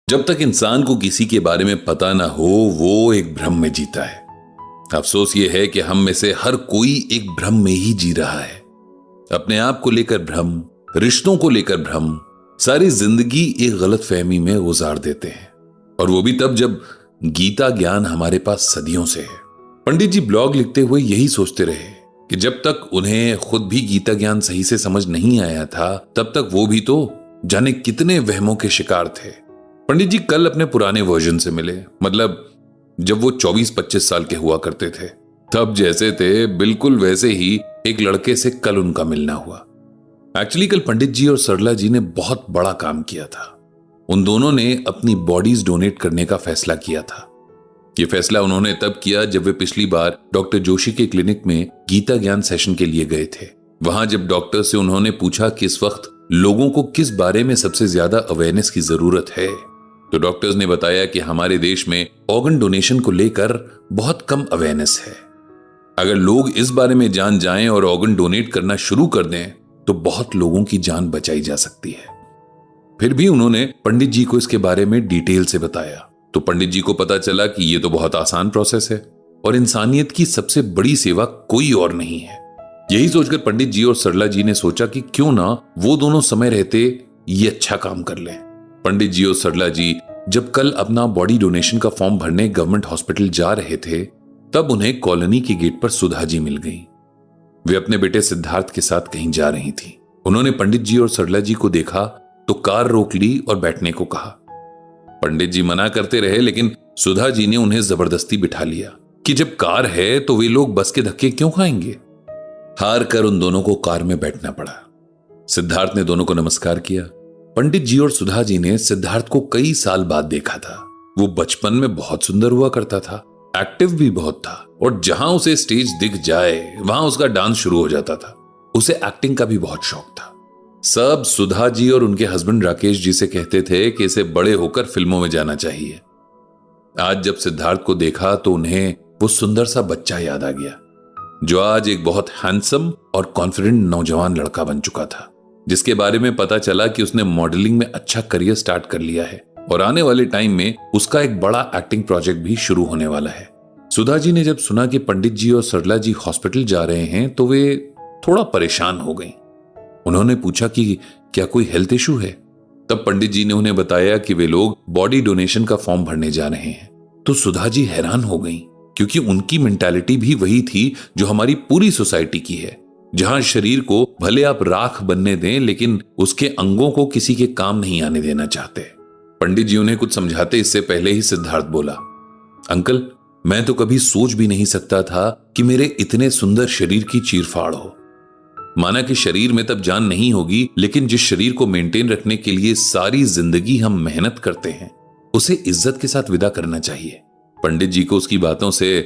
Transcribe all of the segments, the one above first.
जब तक इंसान को किसी के बारे में पता ना हो वो एक भ्रम में जीता है। अफसोस ये है कि हम में से हर कोई एक भ्रम में ही जी रहा है। अपने आप को लेकर भ्रम, रिश्तों को लेकर भ्रम, सारी जिंदगी एक गलत फहमी में गुजार देते हैं। और वो भी तब जब गीता ज्ञान हमारे पास सदियों से है। पंडित जी ब्लॉग लिखते हुए यही सोचते रहे कि जब तक उन्हें खुद भी गीता ज्ञान सही से समझ नहीं आया था तब तक वो भी तो जाने कितने वहमों के शिकार थे। पंडित जी कल अपने पुराने वर्जन से मिले, मतलब जब वो 24-25 साल के हुआ करते थे। तब जैसे थे बिल्कुल वैसे ही एक लड़के से कल उनका मिलना हुआ। एक्चुअली कल पंडित जी और सरला जी ने बहुत बड़ा काम किया था। उन दोनों ने अपनी बॉडीज डोनेट करने का फैसला किया था। यह फैसला उन्होंने तब किया जब वे पिछली बार डॉक्टर जोशी के क्लिनिक में गीता ज्ञान सेशन के लिए गए थे। वहां जब डॉक्टर से उन्होंने पूछा कि इस वक्त लोगों को किस बारे में सबसे ज्यादा अवेयरनेस की जरूरत है, तो डॉक्टर्स ने बताया कि हमारे देश में ऑर्गन डोनेशन को लेकर बहुत कम अवेयरनेस है। अगर लोग इस बारे में जान जाएं और ऑर्गन डोनेट करना शुरू कर दें तो बहुत लोगों की जान बचाई जा सकती है। फिर भी उन्होंने पंडित जी को इसके बारे में डिटेल से बताया तो पंडित जी को पता चला कि यह तो बहुत आसान प्रोसेस है और इंसानियत की सबसे बड़ी सेवा कोई और नहीं है। यही सोचकर पंडित जी और सरला जी ने सोचा कि क्यों ना वो दोनों समय रहते ये अच्छा काम कर लें। पंडित जी और सरला जी जब कल अपना बॉडी डोनेशन का फॉर्म भरने गवर्नमेंट हॉस्पिटल जा रहे थे तब उन्हें कॉलोनी के गेट पर सुधा जी मिल गई। वे अपने बेटे सिद्धार्थ के साथ कहीं जा रही थी। उन्होंने पंडित जी और सरला जी को देखा तो कार रोक ली और बैठने को कहा। पंडित जी मना करते रहे लेकिन सुधा जी ने उन्हें जबरदस्ती बिठा लिया कि जब कार है तो वे लोग बस के धक्के क्यों खाएंगे। हार कर उन दोनों को कार में बैठना पड़ा। सिद्धार्थ ने दोनों को नमस्कार किया। पंडित जी और सुधा जी ने सिद्धार्थ को कई साल बाद देखा था। वो बचपन में बहुत सुंदर हुआ करता था, एक्टिव भी बहुत था और जहां उसे स्टेज दिख जाए वहां उसका डांस शुरू हो जाता था। उसे एक्टिंग का भी बहुत शौक था। सब सुधा जी और उनके हस्बैंड राकेश जी से कहते थे कि इसे बड़े होकर फिल्मों में जाना चाहिए। आज जब सिद्धार्थ को देखा तो उन्हें वो सुंदर सा बच्चा याद आ गया जो आज एक बहुत हैंडसम और कॉन्फिडेंट नौजवान लड़का बन चुका था, जिसके बारे में पता चला कि उसने मॉडलिंग में अच्छा करियर स्टार्ट कर लिया है और आने वाले टाइम में उसका एक बड़ा एक्टिंग प्रोजेक्ट भी शुरू होने वाला है। सुधा जी ने जब सुना कि पंडित जी और सरला जी हॉस्पिटल जा रहे हैं तो वे थोड़ा परेशान हो गईं। उन्होंने पूछा कि क्या कोई हेल्थ इशू है। तब पंडित जी ने उन्हें बताया कि वे लोग बॉडी डोनेशन का फॉर्म भरने जा रहे हैं। तो सुधा जी हैरान हो गईं क्योंकि उनकी मेंटालिटी भी वही थी जो हमारी पूरी सोसाइटी की है, जहां शरीर को भले आप राख बनने दें लेकिन उसके अंगों को किसी के काम नहीं आने देना चाहते। पंडित जी उन्हें कुछ समझाते इससे पहले ही सिद्धार्थ बोला, अंकल मैं तो कभी सोच भी नहीं सकता था कि मेरे इतने सुंदर शरीर की चीरफाड़ हो। माना कि शरीर में तब जान नहीं होगी लेकिन जिस शरीर को मेंटेन रखने के लिए सारी जिंदगी हम मेहनत करते हैं उसे इज्जत के साथ विदा करना चाहिए। पंडित जी को उसकी बातों से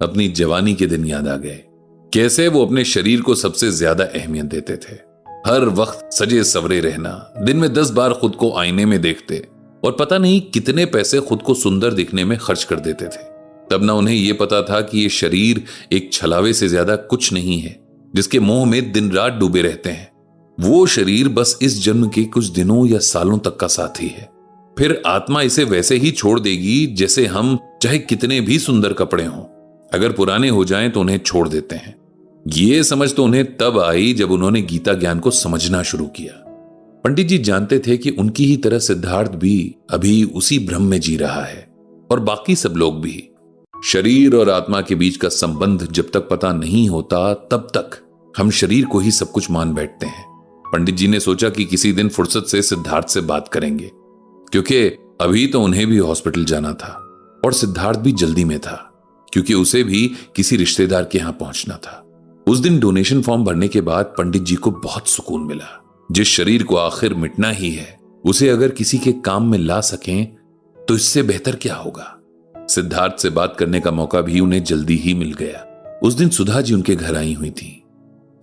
अपनी जवानी के दिन याद आ गए। कैसे वो अपने शरीर को सबसे ज्यादा अहमियत देते थे। हर वक्त सजे सवरे रहना, दिन में 10 बार खुद को आईने में देखते और पता नहीं कितने पैसे खुद को सुंदर दिखने में खर्च कर देते थे। तब ना उन्हें यह पता था कि ये शरीर एक छलावे से ज्यादा कुछ नहीं है जिसके मोह में दिन रात डूबे रहते हैं। वो शरीर बस इस जन्म के कुछ दिनों या सालों तक का साथी है, फिर आत्मा इसे वैसे ही छोड़ देगी जैसे हम चाहे कितने भी सुंदर कपड़े हों, अगर पुराने हो जाएं तो उन्हें छोड़ देते हैं। ये समझ तो उन्हें तब आई जब उन्होंने गीता ज्ञान को समझना शुरू किया। पंडित जी जानते थे कि उनकी ही तरह सिद्धार्थ भी अभी उसी भ्रम में जी रहा है और बाकी सब लोग भी। शरीर और आत्मा के बीच का संबंध जब तक पता नहीं होता तब तक हम शरीर को ही सब कुछ मान बैठते हैं। पंडित जी ने सोचा कि किसी दिन फुर्सत से सिद्धार्थ से बात करेंगे, क्योंकि अभी तो उन्हें भी हॉस्पिटल जाना था और सिद्धार्थ भी जल्दी में था क्योंकि उसे भी किसी रिश्तेदार के यहां पहुंचना था। उस दिन डोनेशन फॉर्म भरने के बाद पंडित जी को बहुत सुकून मिला। जिस शरीर को आखिर मिटना ही है उसे अगर किसी के काम में ला सकें तो इससे बेहतर क्या होगा। सिद्धार्थ से बात करने का मौका भी उन्हें जल्दी ही मिल गया। उस दिन सुधा जी उनके घर आई हुई थी।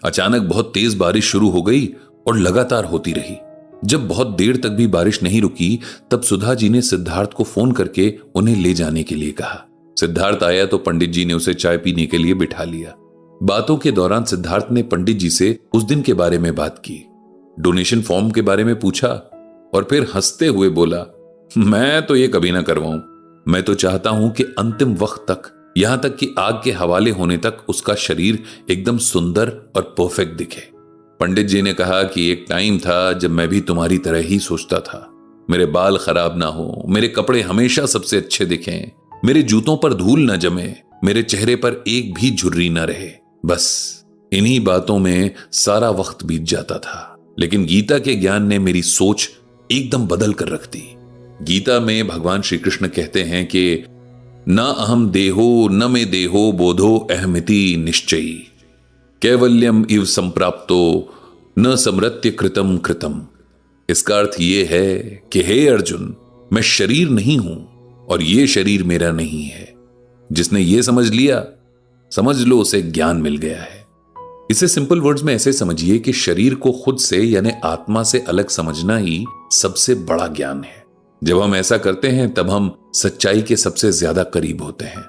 अचानक बहुत तेज बारिश शुरू हो गई और लगातार होती रही। जब बहुत देर तक भी बारिश नहीं रुकी तब सुधा जी ने सिद्धार्थ को फोन करके उन्हें ले जाने के लिए कहा। सिद्धार्थ आया तो पंडित जी ने उसे चाय पीने के लिए बिठा लिया। बातों के दौरान सिद्धार्थ ने पंडित जी से उस दिन के बारे में बात की, डोनेशन फॉर्म के बारे में पूछा और फिर हंसते हुए बोला, मैं तो ये कभी ना करवाऊं। मैं तो चाहता हूं कि अंतिम वक्त तक, यहां तक कि आग के हवाले होने तक, उसका शरीर एकदम सुंदर और परफेक्ट दिखे। पंडित जी ने कहा कि एक टाइम था जब मैं भी तुम्हारी तरह ही सोचता था। मेरे बाल खराब ना हो, मेरे कपड़े हमेशा सबसे अच्छे दिखें, मेरे जूतों पर धूल न जमे, मेरे चेहरे पर एक भी झुर्री न रहे। बस इन्हीं बातों में सारा वक्त बीत जाता था। लेकिन गीता के ज्ञान ने मेरी सोच एकदम बदल कर रख दी। गीता में भगवान श्री कृष्ण कहते हैं कि न अहम देहो न मे देहो बोधो अहमिति निश्चयी कैवल्यम इव संप्राप्तो न समृत्य कृतम कृतम। इसका अर्थ यह है कि हे अर्जुन, मैं शरीर नहीं हूं और यह शरीर मेरा नहीं है। जिसने यह समझ लिया, समझ लो उसे ज्ञान मिल गया है। इसे सिंपल वर्ड्स में ऐसे समझिए कि शरीर को खुद से यानी आत्मा से अलग समझना ही सबसे बड़ा ज्ञान है। जब हम ऐसा करते हैं तब हम सच्चाई के सबसे ज्यादा करीब होते हैं।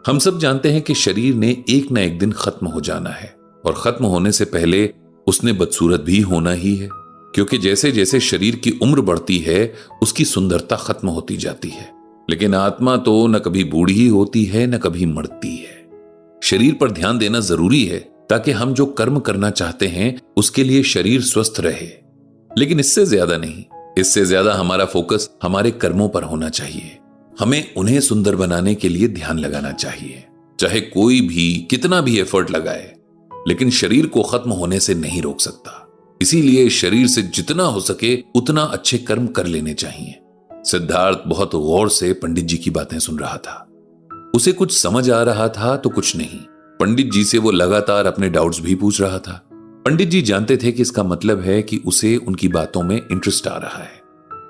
हम सब जानते हैं कि शरीर ने एक ना एक दिन खत्म हो जाना है और खत्म होने से पहले उसने बदसूरत भी होना ही है, क्योंकि जैसे जैसे शरीर की उम्र बढ़ती है उसकी सुंदरता खत्म होती जाती है। लेकिन आत्मा तो न कभी बूढ़ी होती है न कभी मरती है। शरीर पर ध्यान देना जरूरी है ताकि हम जो कर्म करना चाहते हैं उसके लिए शरीर स्वस्थ रहे, लेकिन इससे ज्यादा नहीं। इससे ज्यादा हमारा फोकस हमारे कर्मों पर होना चाहिए। हमें उन्हें सुंदर बनाने के लिए ध्यान लगाना चाहिए। चाहे कोई भी कितना भी एफर्ट लगाए, लेकिन शरीर को खत्म होने से नहीं रोक सकता। इसीलिए शरीर से जितना हो सके उतना अच्छे कर्म कर लेने चाहिए। सिद्धार्थ बहुत गौर से पंडित जी की बातें सुन रहा था। उसे कुछ समझ आ रहा था तो कुछ नहीं। पंडित जी से वो लगातार अपने डाउट्स भी पूछ रहा था। पंडित जी जानते थे कि इसका मतलब है कि उसे उनकी बातों में इंटरेस्ट आ रहा है।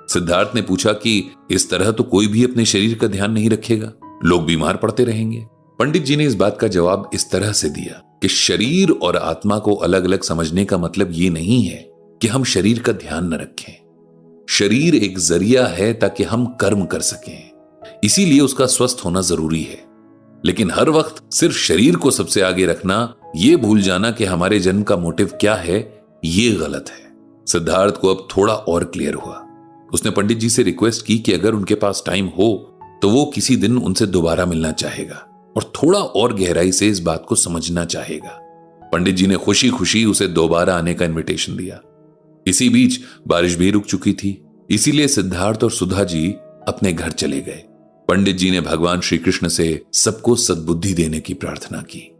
सिद्धार्थ ने पूछा कि इस तरह तो कोई भी अपने शरीर का ध्यान नहीं रखेगा, लोग बीमार पड़ते रहेंगे। पंडित जी ने इस बात का जवाब इस तरह से दिया कि शरीर और आत्मा को अलग अलग समझने का मतलब ये नहीं है कि हम शरीर का ध्यान न रखें। शरीर एक जरिया है ताकि हम कर्म कर सकें, इसीलिए उसका स्वस्थ होना जरूरी है। लेकिन हर वक्त सिर्फ शरीर को सबसे आगे रखना, यह भूल जाना कि हमारे जन्म का मोटिव क्या है, यह गलत है। सिद्धार्थ को अब थोड़ा और क्लियर हुआ। उसने पंडित जी से रिक्वेस्ट की कि अगर उनके पास टाइम हो तो वो किसी दिन उनसे दोबारा मिलना चाहेगा और थोड़ा और गहराई से इस बात को समझना चाहेगा। पंडित जी ने खुशी खुशी उसे दोबारा आने का इनविटेशन दिया। इसी बीच बारिश भी रुक चुकी थी, इसीलिए सिद्धार्थ और सुधा जी अपने घर चले गए। पंडित जी ने भगवान श्री कृष्ण से सबको सद्बुद्धि देने की प्रार्थना की।